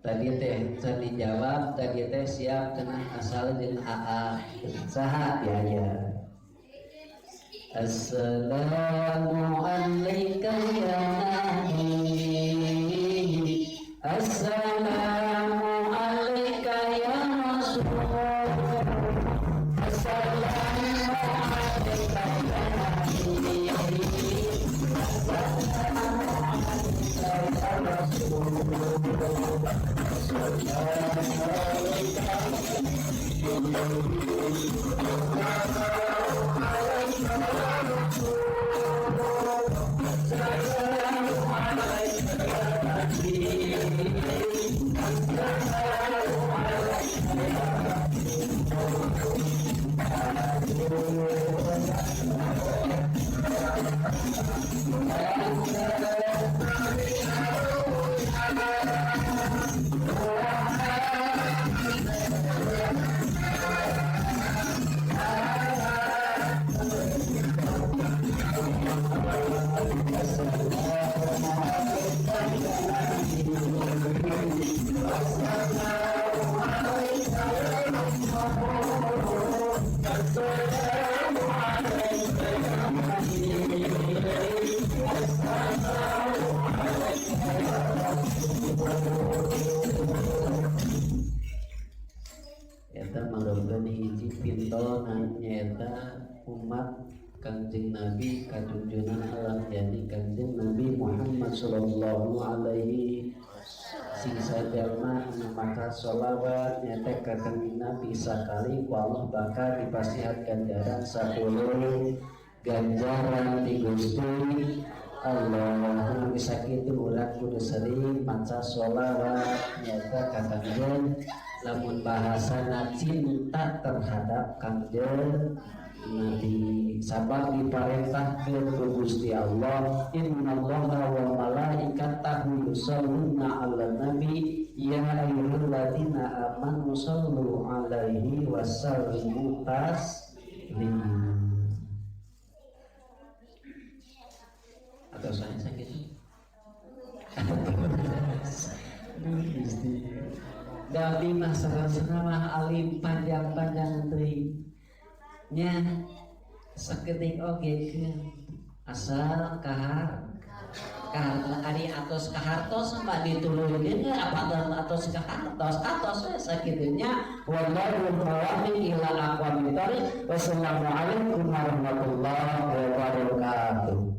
tadi teh dijawab tadi teh siap kena asal jeung AA saha biaya. Assalamu alayka ya nabi, assalamu alayka ya rasul, assalamu alayka ya nabi, assalamu alayka ya rasul, eta mangga hiji pinto nyaeta umat Kanjeng Nabi kajunjunan alam yani Kanjeng Nabi Muhammad sallallahu alaihi sing sajalma maka sholawat nyaeta ka Kanjeng Nabi sakali ku Allah bakal dipasihat ganjaran 10 ganjaran di Gusti Allah. Bisa kitu urang kudu sering maca sholawat nyaeta ka Kanjeng lamun bahasana cinta terhadap Kanjeng Nabi sabab diparentahkeun ku Gusti Allah innallaha wa malaikatahu yusholluna 'alan nabi ya ayyuhalladzina amanu shollu 'alaihi wasallimu taslima. Atau saya gitu. Gusti Dabi masalah mah alim panjang-panjang teuing nya sakedik oge asal kahar ari atos kahartos mah ditulungeun apa atos kahartos atos we sakitunya wallahu muwaffiq ila aqwamit thoriq. Wassalamualaikum warahmatullahi wabarakatuh.